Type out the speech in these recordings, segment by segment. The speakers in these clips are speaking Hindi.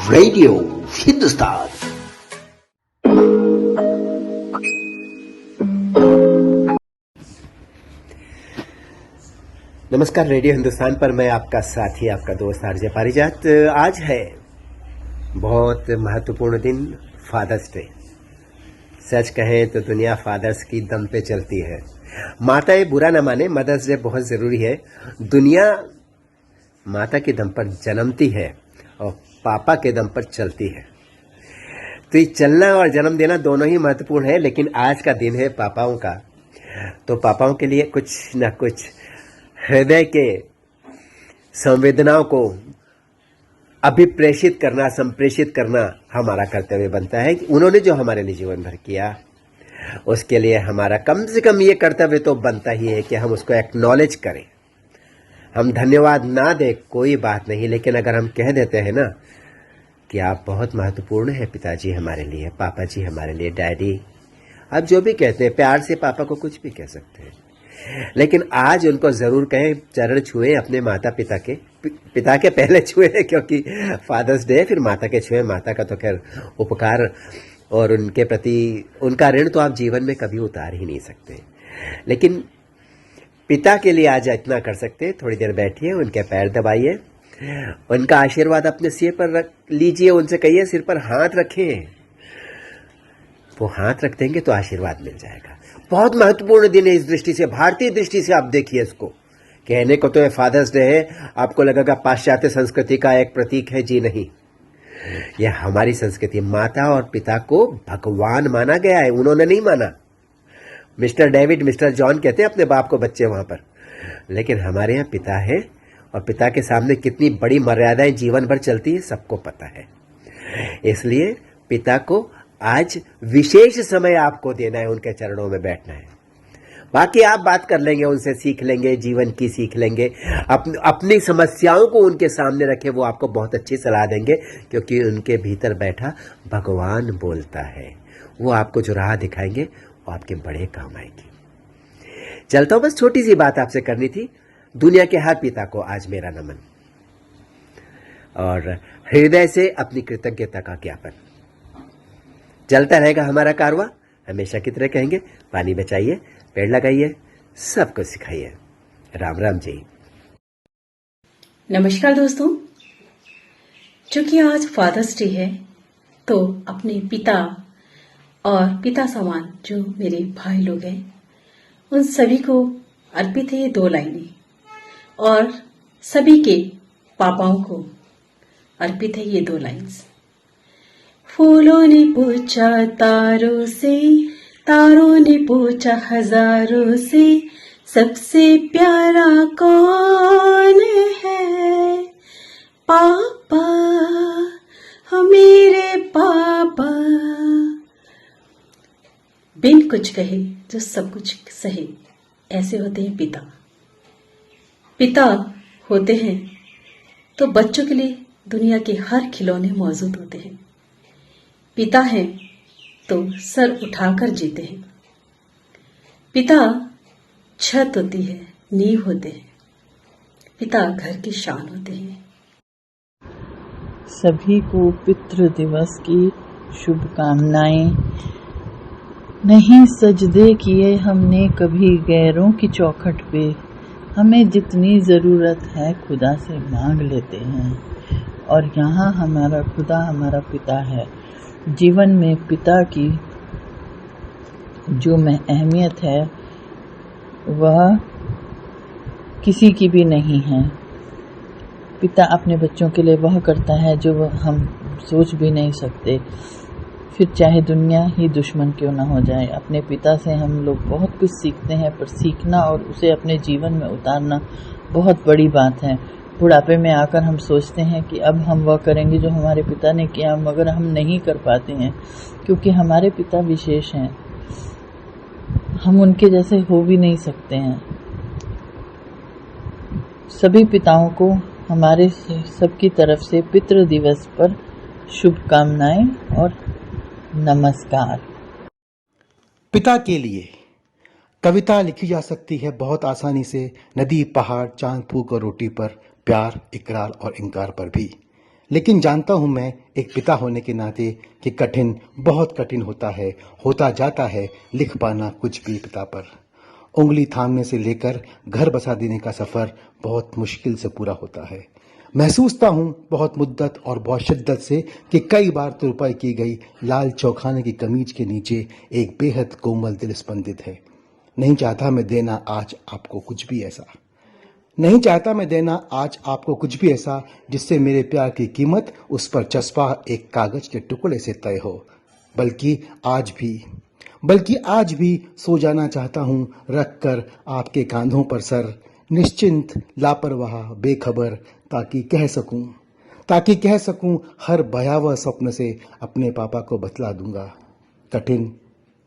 रेडियो हिंदुस्तान। नमस्कार, रेडियो हिंदुस्तान पर मैं आपका साथी, आपका दोस्त आरजे पारिजात। आज है बहुत महत्वपूर्ण दिन, फादर्स डे। सच कहें तो दुनिया फादर्स की दम पे चलती है। माताएं बुरा न माने, मदर्स डे बहुत जरूरी है। दुनिया माता के दम पर जन्मती है और पापा के दम पर चलती है। तो ये चलना और जन्म देना दोनों ही महत्वपूर्ण है, लेकिन आज का दिन है पापाओं का। तो पापाओं के लिए कुछ न कुछ हृदय के संवेदनाओं को अभिप्रेषित करना, संप्रेषित करना हमारा कर्तव्य बनता है। कि उन्होंने जो हमारे लिए जीवन भर किया, उसके लिए हमारा कम से कम ये कर्तव्य तो बनता ही है कि हम उसको एक्नॉलेज करें। हम धन्यवाद ना दें कोई बात नहीं, लेकिन अगर हम कह देते हैं ना कि आप बहुत महत्वपूर्ण हैं पिताजी हमारे लिए, पापा जी हमारे लिए, डैडी, आप जो भी कहते हैं, प्यार से पापा को कुछ भी कह सकते हैं, लेकिन आज उनको जरूर कहें, चरण छुए अपने माता पिता के। पिता के पहले छुए क्योंकि फादर्स डे, फिर माता के छुए। माता का तो खैर उपकार और उनके प्रति उनका ऋण तो आप जीवन में कभी उतार ही नहीं सकते, लेकिन पिता के लिए आज इतना कर सकते हैं। थोड़ी देर बैठिए, उनके पैर दबाइए, उनका आशीर्वाद अपने सिर पर रख लीजिए, उनसे कहिए सिर पर हाथ रखें। वो हाथ रख देंगे तो आशीर्वाद मिल जाएगा। बहुत महत्वपूर्ण दिन है इस दृष्टि से, भारतीय दृष्टि से आप देखिए इसको। कहने को तो ये फादर्स डे है, आपको लगेगा पाश्चात्य संस्कृति का एक प्रतीक है। जी नहीं, यह हमारी संस्कृति। माता और पिता को भगवान माना गया है, उन्होंने नहीं माना। मिस्टर डेविड, मिस्टर जॉन कहते हैं अपने बाप को बच्चे वहां पर, लेकिन हमारे यहाँ पिता है, और पिता के सामने कितनी बड़ी मर्यादाएं जीवन भर चलती है सबको पता है। इसलिए पिता को आज विशेष समय आपको देना है, उनके चरणों में बैठना है। बाकी आप बात कर लेंगे, उनसे सीख लेंगे, जीवन की सीख लेंगे, अपनी समस्याओं को उनके सामने रखें, वो आपको बहुत अच्छी सलाह देंगे, क्योंकि उनके भीतर बैठा भगवान बोलता है। वो आपको जो राह दिखाएंगे वो आपके बड़े काम आएगी। चलता हूं, बस छोटी सी बात आपसे करनी थी। दुनिया के हर पिता को आज मेरा नमन और हृदय से अपनी कृतज्ञता का ज्ञापन। चलता रहेगा हमारा कारवां, हमेशा की तरह कहेंगे, पानी बचाइए, पेड़ लगाइए, सबको सिखाइए। राम राम जी। नमस्कार दोस्तों, चूंकि आज फादर्स डे है, तो अपने पिता और पिता समान जो मेरे भाई लोग हैं, उन सभी को अर्पित है ये 2 लाइनें, और सभी के पापाओं को अर्पित है ये 2 लाइन्स। फूलों ने पूछा तारों से, तारों ने पूछा हजारों से, सबसे प्यारा कौन है? पापा, हो मेरे पापा। बिन कुछ कहे जो सब कुछ सहे, ऐसे होते हैं पिता। पिता होते हैं तो बच्चों के लिए दुनिया के हर खिलौने मौजूद होते हैं। पिता हैं तो सर उठाकर जीते हैं। पिता छत होती है, नींव होते हैं। पिता घर की शान होते हैं। सभी को पितृ दिवस की शुभकामनाएं। नहीं सजदे किए हमने कभी गैरों की चौखट पे, हमें जितनी ज़रूरत है खुदा से मांग लेते हैं, और यहाँ हमारा खुदा हमारा पिता है। जीवन में पिता की जो अहमियत है वह किसी की भी नहीं है। पिता अपने बच्चों के लिए वह करता है जो हम सोच भी नहीं सकते, फिर चाहे दुनिया ही दुश्मन क्यों ना हो जाए। अपने पिता से हम लोग बहुत कुछ सीखते हैं, पर सीखना और उसे अपने जीवन में उतारना बहुत बड़ी बात है। बुढ़ापे में आकर हम सोचते हैं कि अब हम वह करेंगे जो हमारे पिता ने किया, मगर हम नहीं कर पाते हैं, क्योंकि हमारे पिता विशेष हैं, हम उनके जैसे हो भी नहीं सकते हैं। सभी पिताओं को हमारे सबकी तरफ से पितृ दिवस पर शुभकामनाएं और नमस्कार। पिता के लिए कविता लिखी जा सकती है बहुत आसानी से, नदी, पहाड़, चांद, फूक और रोटी पर, प्यार, इकरार और इंकार पर भी। लेकिन जानता हूं मैं एक पिता होने के नाते कि कठिन, बहुत कठिन होता जाता है लिख पाना कुछ भी पिता पर। उंगली थामने से लेकर घर बसा देने का सफर बहुत मुश्किल से पूरा होता है। महसूसता हूं बहुत मुद्दत और बहुत शिद्दत से कि कई बार तुरपाई की गई लाल चौखाने की कमीज के नीचे एक बेहद कोमल दिल स्पंदित है। नहीं चाहता मैं देना आज आपको कुछ भी ऐसा, नहीं चाहता मैं देना आज आपको कुछ भी ऐसा जिससे मेरे प्यार की कीमत उस पर चस्पा एक कागज के टुकड़े से तय हो। बल्कि आज भी सो जाना चाहता हूं रख कर आपके कांधों पर सर, निश्चिंत, लापरवाह, बेखबर, ताकि कह सकूं हर भयावह स्वप्न से अपने पापा को बतला दूंगा। कठिन,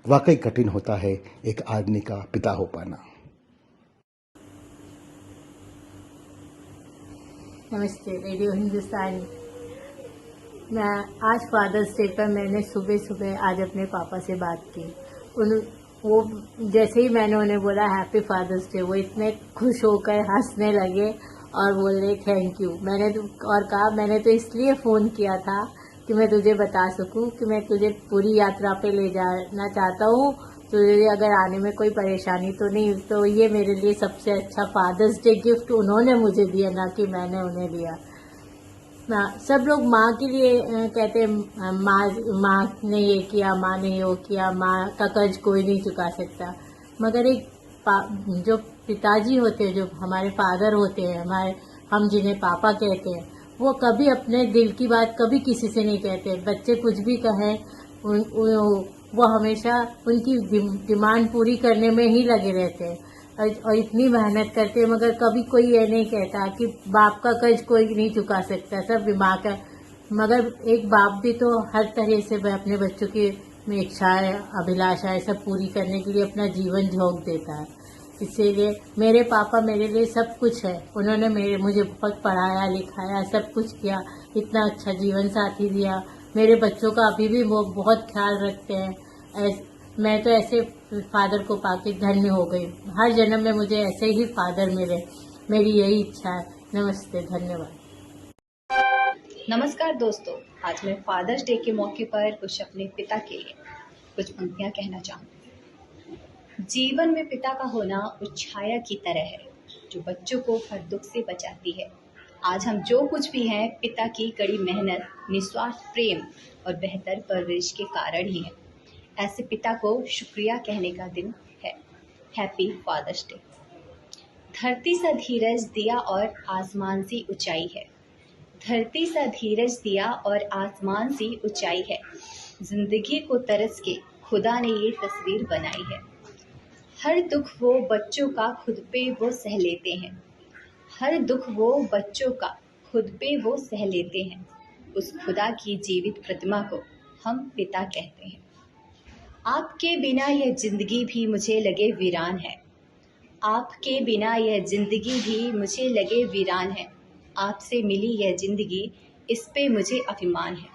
वाकई कठिन होता है एक आदमी का पिता हो पाना। नमस्ते रेडियो हिंदुस्तानी। मैं आज फादर्स डे पर मैंने सुबह सुबह आज अपने पापा से बात की। वो जैसे ही मैंने उन्हें बोला हैप्पी फादर्स डे, वो इतने खुश होकर हंसने लगे और बोले थैंक यू। मैंने तो इसलिए फ़ोन किया था कि मैं तुझे बता सकूं कि मैं तुझे पूरी यात्रा पे ले जाना चाहता हूं, तुझे अगर आने में कोई परेशानी तो नहीं। तो ये मेरे लिए सबसे अच्छा फादर्स डे गिफ्ट उन्होंने मुझे दिया, ना कि मैंने उन्हें दिया। सब लोग माँ के लिए कहते हैं माँ ने ये किया, माँ ने वो किया, माँ का कर्ज कोई नहीं चुका सकता। मगर जो पिताजी होते हैं, जो हमारे फादर होते हैं, हम जिन्हें पापा कहते हैं, वो कभी अपने दिल की बात कभी किसी से नहीं कहते। बच्चे कुछ भी कहें, वो हमेशा उनकी डिमांड पूरी करने में ही लगे रहते हैं और इतनी मेहनत करते हैं, मगर कभी कोई ये नहीं कहता कि बाप का कर्ज कोई नहीं चुका सकता, सब माँ का। मगर एक बाप भी तो हर तरह से अपने बच्चों की इच्छाएं, अभिलाषाएं सब पूरी करने के लिए अपना जीवन झोंक देता है। इसीलिए मेरे पापा मेरे लिए सब कुछ है। उन्होंने मुझे बहुत पढ़ाया लिखाया, सब कुछ किया, इतना अच्छा जीवन साथी दिया। मेरे बच्चों का अभी भी वो बहुत ख्याल रखते हैं। मैं तो ऐसे फादर को पाके धन्य हो गई। हर जन्म में मुझे ऐसे ही फादर मिले, मेरी यही इच्छा है। नमस्ते, धन्यवाद। नमस्कार दोस्तों, आज मैं फादर्स डे के मौके पर कुछ अपने पिता के लिए कुछ पंक्तियां कहना चाहूँगी। जीवन में पिता का होना उस छाया की तरह है जो बच्चों को हर दुख से बचाती है। आज हम जो कुछ भी हैं, पिता की कड़ी मेहनत, निस्वार्थ प्रेम और बेहतर परवरिश के कारण ही है। ऐसे पिता को शुक्रिया कहने का दिन है। Happy fathers day. धरती सा धीरज दिया और आसमान सी ऊंचाई है। धरती सा धीरज दिया और आसमान सी ऊंचाई है। जिंदगी को तरस के खुदा ने ये तस्वीर बनाई है। हर दुख वो बच्चों का खुद पे वो सह लेते हैं। हर दुख वो बच्चों का खुद पे वो सह लेते हैं। उस खुदा की जीवित प्रतिमा को हम पिता कहते हैं। आपके बिना यह जिंदगी भी मुझे लगे वीरान है। आपके बिना यह जिंदगी भी मुझे लगे वीरान है। आपसे मिली यह जिंदगी, इस पे मुझे अभिमान है।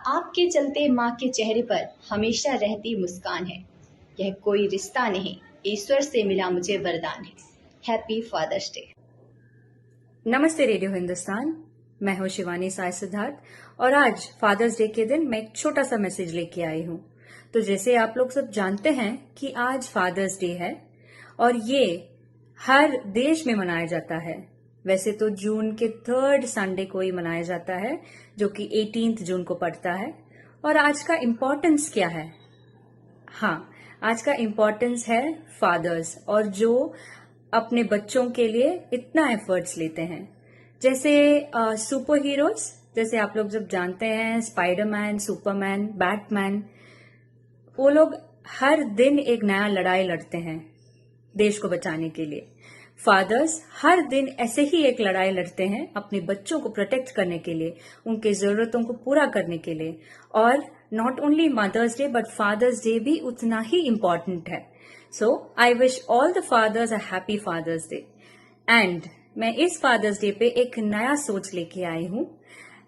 आपके चलते माँ के चेहरे पर हमेशा रहती मुस्कान है। यह कोई रिश्ता नहीं, ईश्वर से मिला मुझे वरदान है। Happy fathers day. नमस्ते रेडियो हिंदुस्तान, मैं हूँ शिवानी साय सिद्धार्थ और आज फादर्स डे के दिन मैं एक छोटा सा मैसेज लेके आई हूँ। तो जैसे आप लोग सब जानते हैं कि आज फादर्स डे है और ये हर देश में मनाया जाता है। वैसे तो जून के 3rd संडे को ही मनाया जाता है, जो कि 18 जून को पड़ता है। और आज का इम्पोर्टेंस क्या है? हाँ, आज का इम्पोर्टेंस है फादर्स, और जो अपने बच्चों के लिए इतना एफर्ट्स लेते हैं। जैसे सुपर हीरोज, जैसे आप लोग जब जानते हैं स्पाइडरमैन, सुपरमैन, बैटमैन, वो लोग हर दिन एक नया लड़ाई लड़ते हैं देश को बचाने के लिए। फादर्स हर दिन ऐसे ही एक लड़ाई लड़ते हैं अपने बच्चों को प्रोटेक्ट करने के लिए, उनके जरूरतों को पूरा करने के लिए। और not only Mother's Day but Father's Day भी उतना ही इम्पोर्टेंट है। So I wish all the fathers a happy fathers Day. And मैं इस फादर्स डे पे एक नया सोच लेके आई हूँ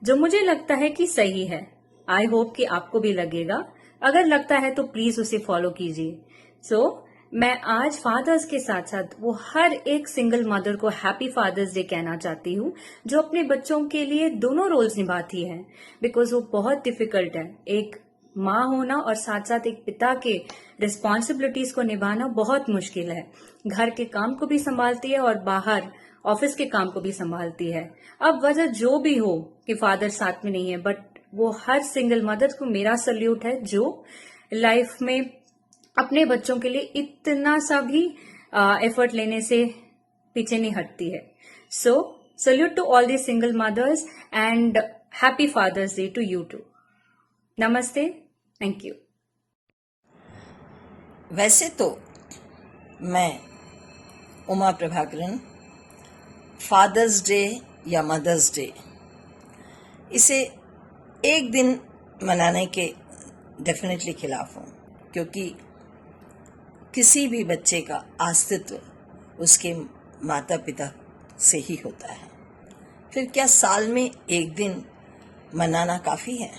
जो मुझे लगता है कि सही है। आई होप कि आपको भी लगेगा। अगर लगता है तो प्लीज उसे फॉलो कीजिए। सो मैं आज फादर्स के साथ साथ वो हर एक सिंगल मदर को हैप्पी फादर्स डे कहना चाहती हूँ जो अपने बच्चों के लिए दोनों रोल्स निभाती है, बिकॉज वो बहुत डिफिकल्ट है। एक माँ होना और साथ साथ एक पिता के रिस्पॉन्सिबिलिटीज को निभाना बहुत मुश्किल है। घर के काम को भी संभालती है और बाहर ऑफिस के काम को भी संभालती है। अब वजह जो भी हो कि फादर साथ में नहीं है, बट वो हर सिंगल मदर को मेरा सल्यूट है जो लाइफ में अपने बच्चों के लिए इतना सा भी एफर्ट लेने से पीछे नहीं हटती है। So salute to all the single mothers and happy fathers Day to you too. नमस्ते, थैंक यू। वैसे तो मैं उमा प्रभाकरन फादर्स डे या मदर्स डे इसे एक दिन मनाने के डेफिनेटली खिलाफ हूँ, क्योंकि किसी भी बच्चे का अस्तित्व उसके माता पिता से ही होता है। फिर क्या साल में एक दिन मनाना काफ़ी है?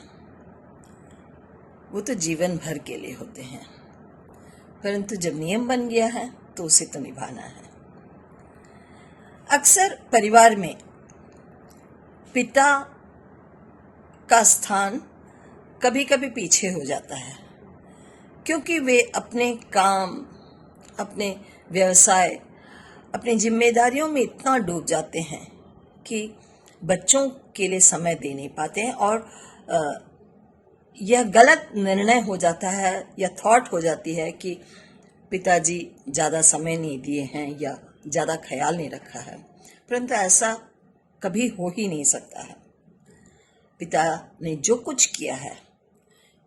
वो तो जीवन भर के लिए होते हैं, परंतु जब नियम बन गया है तो उसे तो निभाना है। अक्सर परिवार में पिता का स्थान कभी कभी पीछे हो जाता है, क्योंकि वे अपने काम, अपने व्यवसाय, अपनी जिम्मेदारियों में इतना डूब जाते हैं कि बच्चों के लिए समय दे नहीं पाते हैं, और यह गलत निर्णय हो जाता है या थॉट हो जाती है कि पिताजी ज़्यादा समय नहीं दिए हैं या ज़्यादा ख्याल नहीं रखा है। परंतु ऐसा कभी हो ही नहीं सकता है। पिता ने जो कुछ किया है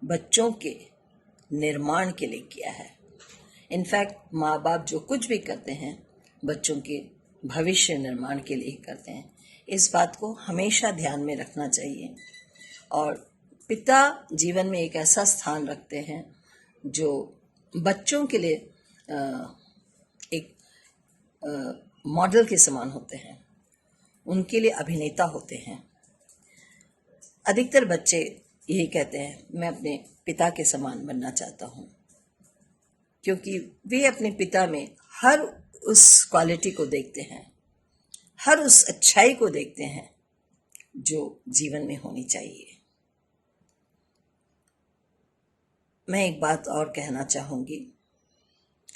बच्चों के निर्माण के लिए किया है। इनफैक्ट माँ बाप जो कुछ भी करते हैं बच्चों के भविष्य निर्माण के लिए करते हैं। इस बात को हमेशा ध्यान में रखना चाहिए। और पिता जीवन में एक ऐसा स्थान रखते हैं जो बच्चों के लिए एक मॉडल के समान होते हैं, उनके लिए अभिनेता होते हैं। अधिकतर बच्चे यही कहते हैं, मैं अपने पिता के समान बनना चाहता हूँ, क्योंकि वे अपने पिता में हर उस क्वालिटी को देखते हैं, हर उस अच्छाई को देखते हैं जो जीवन में होनी चाहिए। मैं एक बात और कहना चाहूँगी,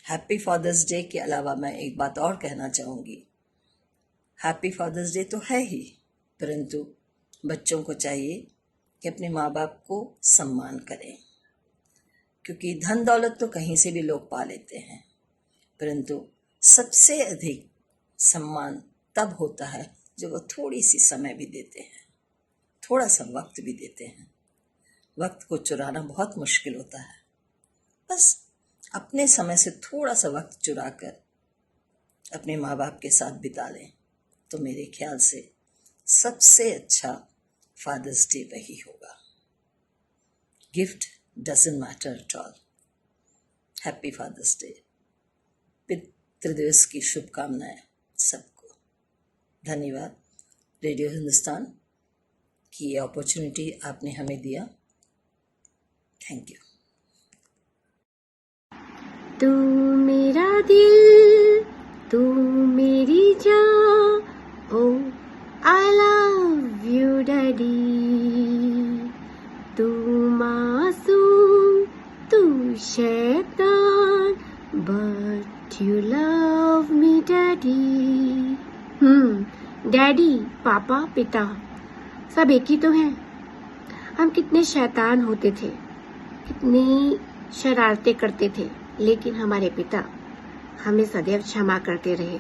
हैप्पी फादर्स डे के अलावा मैं एक बात और कहना चाहूँगी। हैप्पी फादर्स डे तो है ही, परंतु बच्चों को चाहिए कि अपने माँ बाप को सम्मान करें, क्योंकि धन दौलत तो कहीं से भी लोग पा लेते हैं, परंतु सबसे अधिक सम्मान तब होता है जब वो थोड़ी सी समय भी देते हैं, थोड़ा सा वक्त भी देते हैं। वक्त को चुराना बहुत मुश्किल होता है। बस अपने समय से थोड़ा सा वक्त चुरा कर अपने माँ बाप के साथ बिता लें तो मेरे ख्याल से सबसे अच्छा फादर्स डे वही होगा। Gift doesn't matter at all. Happy fathers Day. पितृदिवस की शुभकामनाएं सबको। धन्यवाद रेडियो हिंदुस्तान की ये अपॉर्चुनिटी आपने हमें दिया। Thank you. तू मेरा दिल, तू मेरी जान, ओ आई लव यू डैडी। तू मासूम, तू शैतान, but you love me daddy. Daddy, पापा, पिता सब एक ही तो हैं। हम कितने शैतान होते थे, कितनी शरारतें करते थे, लेकिन हमारे पिता हमें सदैव क्षमा करते रहे।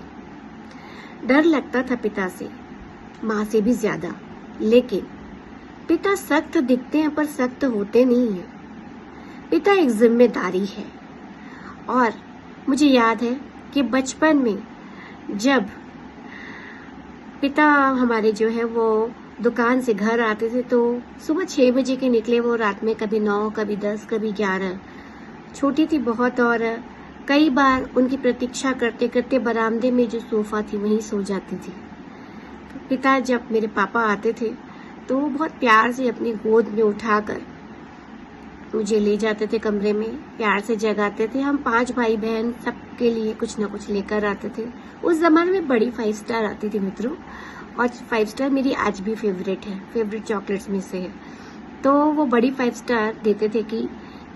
डर लगता था पिता से, माँ से भी ज्यादा, लेकिन पिता सख्त दिखते हैं पर सख्त होते नहीं हैं। पिता एक जिम्मेदारी है। और मुझे याद है कि बचपन में जब पिता हमारे जो है वो दुकान से घर आते थे तो सुबह 6 बजे के निकले, वो रात में कभी 9, कभी 10, कभी 11। छोटी थी बहुत, और कई बार उनकी प्रतीक्षा करते करते बरामदे में जो सोफा थी वहीं सो जाती थी। तो पिता जब मेरे पापा आते थे तो वो बहुत प्यार से अपनी गोद में उठाकर मुझे ले जाते थे कमरे में, प्यार से जगाते थे। हम 5 भाई बहन सबके लिए कुछ न कुछ लेकर आते थे। उस जमाने में बड़ी 5 स्टार आती थी मित्रों, और 5 स्टार मेरी आज भी फेवरेट है, फेवरेट चॉकलेट्स में से है। तो वो बड़ी 5 स्टार देते थे कि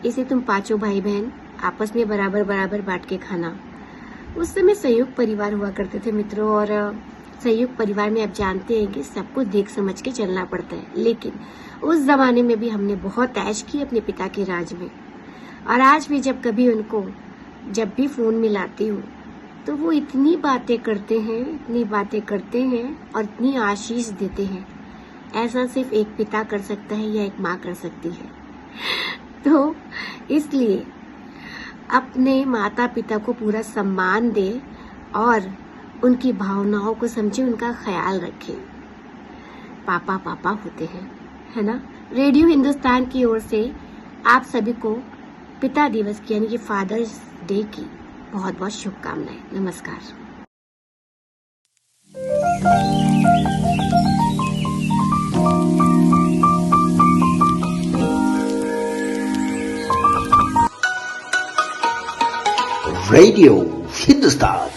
इसे तुम 5 भाई बहन आपस में बराबर बराबर बांट के खाना। उस समय संयुक्त परिवार हुआ करते थे मित्रों, और संयुक्त परिवार में आप जानते हैं कि सबको देख समझ के चलना पड़ता है। लेकिन उस जमाने में भी हमने बहुत ऐश की अपने पिता के राज में, और आज भी जब कभी उनको जब भी फोन मिलाती हूँ तो वो इतनी बातें करते हैं, इतनी बातें करते हैं और इतनी आशीष देते हैं। ऐसा सिर्फ एक पिता कर सकता है या एक माँ कर सकती है। तो इसलिए अपने माता पिता को पूरा सम्मान दे और उनकी भावनाओं को समझे, उनका ख्याल रखे। पापा पापा होते हैं, है ना। रेडियो हिंदुस्तान की ओर से आप सभी को पिता दिवस की यानी कि फादर्स डे की बहुत बहुत शुभकामनाएं। नमस्कार। रेडियो हिंदुस्तान